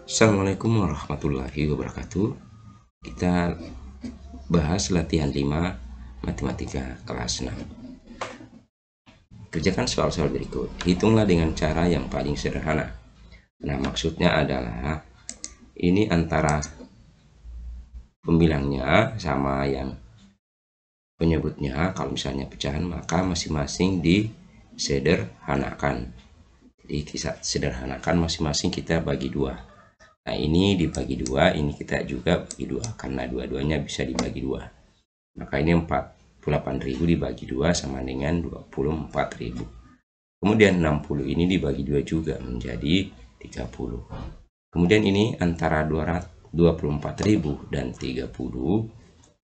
Assalamualaikum warahmatullahi wabarakatuh. Kita bahas latihan 5 matematika kelas 6. Kerjakan soal-soal berikut. Hitunglah dengan cara yang paling sederhana. Nah, maksudnya adalah ini antara pembilangnya sama yang penyebutnya. Kalau misalnya pecahan, maka masing-masing disederhanakan. Jadi kita sederhanakan masing-masing, kita bagi 2. Nah, ini dibagi 2, ini kita juga bagi 2 karena dua-duanya bisa dibagi 2. Maka ini 48.000 dibagi 2 sama dengan 24.000. Kemudian 60 ini dibagi 2 juga menjadi 30. Kemudian ini antara 24.000 dan 30.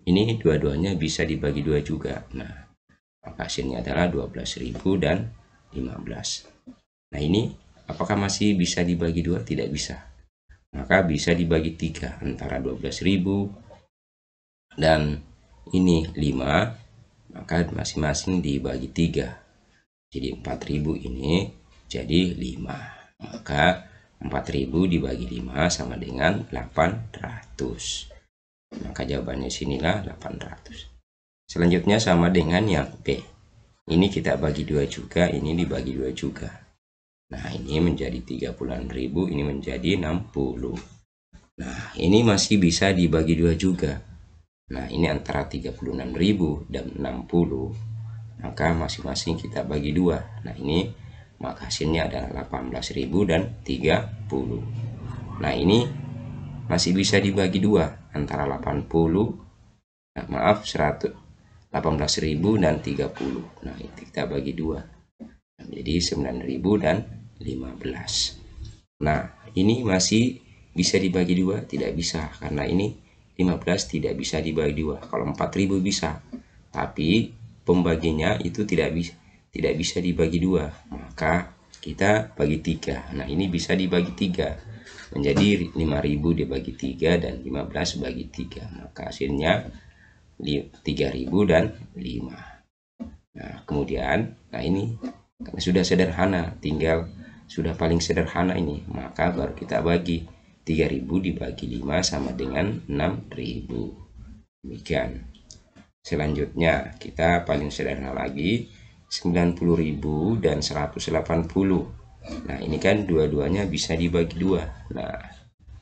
Ini dua-duanya bisa dibagi 2 juga. Nah, maka hasilnya adalah 12.000 dan 15. Nah, ini apakah masih bisa dibagi 2? Tidak bisa. Maka bisa dibagi 3 antara 12.000 dan ini 5, maka masing-masing dibagi 3. Jadi 4.000 ini jadi 5. Maka 4.000 dibagi 5 sama dengan 800. Maka jawabannya sinilah 800. Selanjutnya sama dengan yang B. Ini kita bagi 2 juga, ini dibagi 2 juga. Nah, ini menjadi 36.000, ini menjadi 60. Nah, ini masih bisa dibagi 2 juga. Nah, ini antara 36.000 dan 60. Maka masing-masing kita bagi 2. Nah, ini maka hasilnya adalah 18.000 dan 30. Nah, ini masih bisa dibagi 2 antara 18.000 dan 30. Nah, ini kita bagi 2. Jadi 9.000 dan 15. Nah, ini masih bisa dibagi 2? Tidak bisa, karena ini 15 tidak bisa dibagi 2. Kalau 4.000 bisa, tapi pembaginya itu tidak bisa dibagi 2. Maka kita bagi 3. Nah, ini bisa dibagi 3. Menjadi 5.000 dibagi 3 dan 15 bagi 3. Maka hasilnya 3.000 dan 5. Nah, kemudian, nah ini karena sudah sederhana, tinggal sudah paling sederhana ini, maka baru kita bagi 3.000 dibagi 5 sama dengan 6.000. Demikian. Selanjutnya kita paling sederhana lagi, 90.000 dan 180. Nah, ini kan dua-duanya bisa dibagi 2. Nah,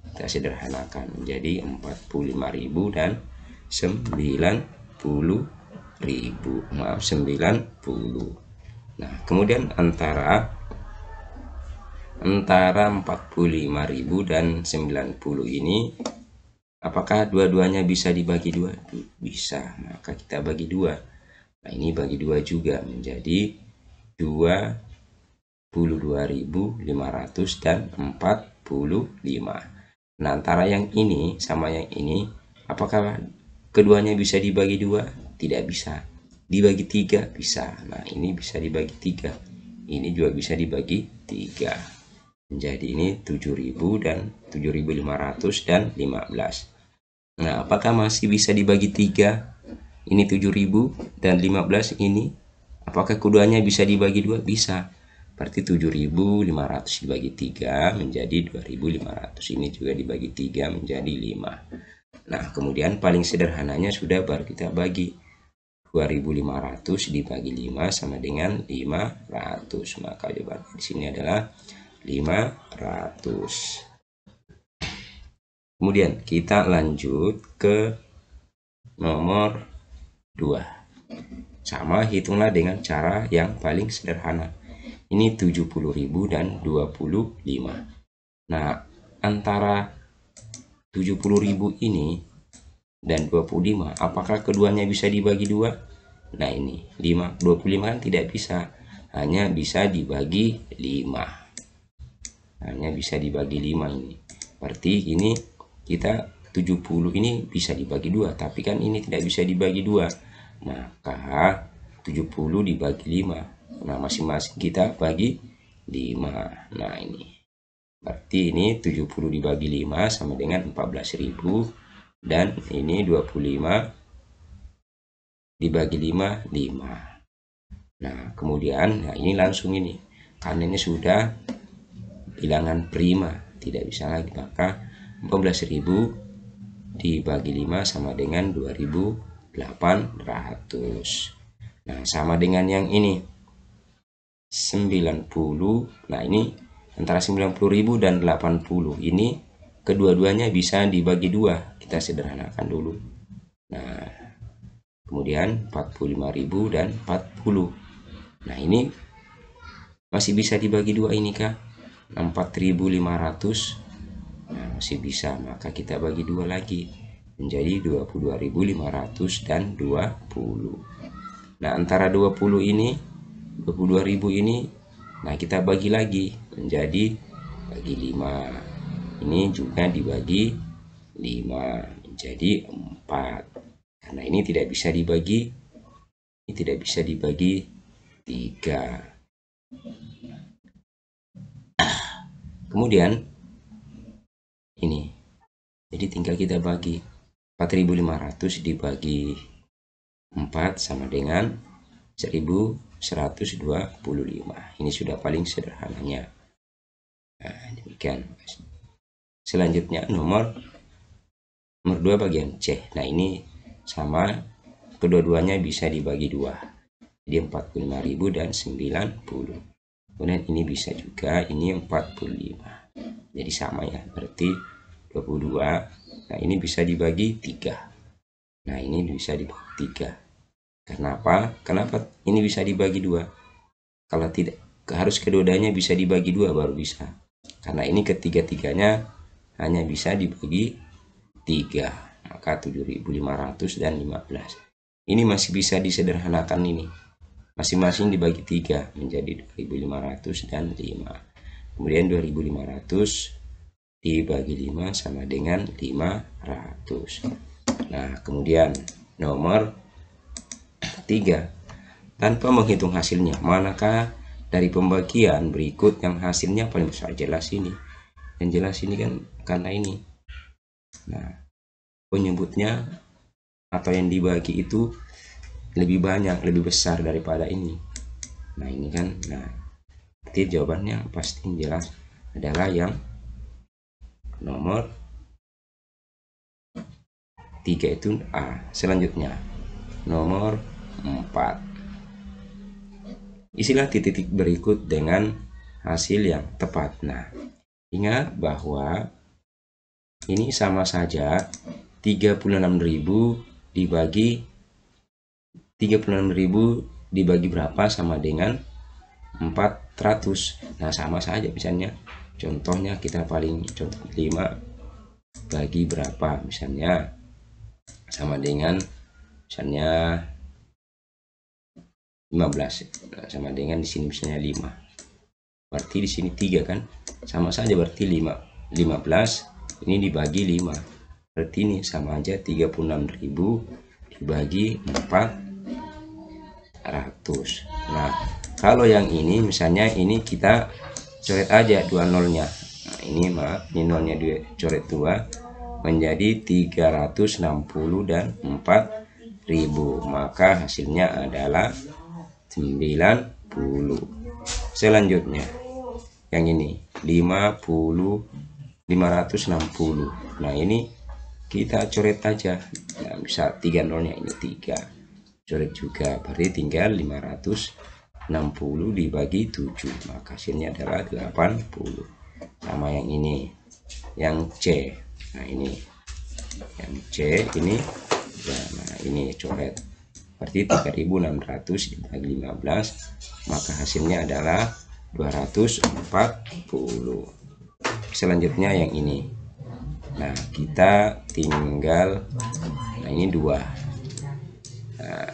kita sederhanakan menjadi 45.000 dan 90.000. Maaf, 90. Nah, kemudian antara 45.000 dan 90 ini, apakah dua-duanya bisa dibagi 2? Bisa, maka kita bagi 2. Nah, ini bagi 2 juga menjadi 22.500 dan 45. Nah, antara yang ini sama yang ini, apakah keduanya bisa dibagi 2? Tidak bisa. Dibagi 3 bisa. Nah, ini bisa dibagi 3. Ini juga bisa dibagi 3. Menjadi ini 7.000 dan 7.500 dan 15. Nah, apakah masih bisa dibagi 3? Ini 7.000 dan 15 ini. Apakah keduanya bisa dibagi 2? Bisa. Berarti 7.500 dibagi 3 menjadi 2.500. Ini juga dibagi 3 menjadi 5. Nah, kemudian paling sederhananya sudah, baru kita bagi. 2.500 dibagi 5 sama dengan 500. Maka jawabannya di sini adalah 500. Kemudian kita lanjut ke nomor 2. Sama, hitunglah dengan cara yang paling sederhana. Ini 70.000 dan 25. Nah, antara 70.000 ini dan 25, apakah keduanya bisa dibagi 2? Nah, ini 25 kan tidak bisa, hanya bisa dibagi 5. Hanya bisa dibagi 5 ini. Berarti ini kita 70 ini bisa dibagi 2, tapi kan ini tidak bisa dibagi 2. Maka 70 dibagi 5. Nah, masing-masing kita bagi 5. Nah, ini. Berarti ini 70 dibagi 5 sama dengan 14.000. Dan ini 25 dibagi 5, 5. Nah, kemudian, nah ini langsung ini. Karena ini sudah bilangan prima, tidak bisa lagi, maka 14.000 dibagi 5 sama dengan 2.800. Nah, sama dengan yang ini 90. Nah, ini antara 90.000 dan 80. Ini kedua-duanya bisa dibagi 2. Kita sederhanakan dulu. Nah, kemudian 45.000 dan 40. Nah, ini masih bisa dibagi 2 ini kah? 4.500. Nah, masih bisa, maka kita bagi 2 lagi menjadi 22.500 dan 20. Nah, antara 20 ini 22.000 ini, nah kita bagi lagi menjadi bagi 5. Ini juga dibagi 5 menjadi 4. Karena ini tidak bisa dibagi, ini tidak bisa dibagi 3. Kemudian ini, jadi tinggal kita bagi 4.500 dibagi 4 sama dengan 1.125. Ini sudah paling sederhananya. Nah, demikian. Selanjutnya nomor 2 bagian C. Nah, ini sama, kedua-duanya bisa dibagi 2. Jadi 45.000 dan 90. Kemudian ini bisa juga, ini 45. Jadi sama ya, berarti 22. Nah, ini bisa dibagi 3. Nah, ini bisa dibagi 3. Kenapa? Kenapa ini bisa dibagi 2? Kalau tidak, harus kedua-duanya bisa dibagi 2 baru bisa. Karena ini ketiga-tiganya hanya bisa dibagi 3. Maka 7.500 dan 15. Ini masih bisa disederhanakan ini. Masing-masing dibagi 3 menjadi 2.500 dan 5. Kemudian 2.500 dibagi 5 sama dengan 500. Nah, kemudian nomor 3. Tanpa menghitung hasilnya, manakah dari pembagian berikut yang hasilnya paling besar? Jelas ini. Yang jelas ini kan karena ini. Nah, penyebutnya atau yang dibagi itu lebih banyak, lebih besar daripada ini. Nah, ini kan. Nah, berarti jawabannya pasti jelas adalah yang nomor 3 itu A. Selanjutnya nomor 4. Isilah titik-titik berikut dengan hasil yang tepat. Nah, ingat bahwa ini sama saja 36.000 dibagi 36.000 dibagi berapa sama dengan 400. Nah, sama saja misalnya. Contohnya kita paling contoh 5 bagi berapa misalnya sama dengan misalnya 15. Nah, sama dengan di sini misalnya 5. Berarti di sini 3 kan? Sama saja berarti 15 ini dibagi 5. Berarti ini sama aja 36.000 dibagi 400. Nah, kalau yang ini misalnya ini kita coret aja 2 nolnya. Nah, ini maaf, ini nolnya coret 2 menjadi 360 dan 4.000. Maka hasilnya adalah 90. Selanjutnya yang ini 560. Nah, ini kita coret aja. Nah, bisa 3 nolnya, ini 3 coret juga, berarti tinggal 560 dibagi 7, maka hasilnya adalah 80. Sama yang ini, yang C. Nah, ini yang C ini, nah ini coret, berarti 3.600 dibagi 15, maka hasilnya adalah 240. Selanjutnya yang ini. Nah, kita tinggal, nah ini 2. Nah,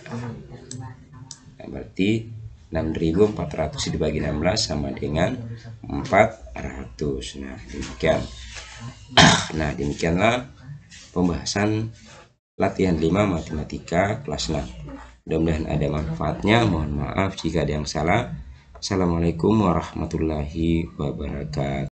berarti 6.400 dibagi 16 sama dengan 400. Nah, demikian. Nah, demikianlah pembahasan latihan 5 matematika kelas 6. Mudah-mudahan ada manfaatnya. Mohon maaf jika ada yang salah. Assalamualaikum warahmatullahi wabarakatuh.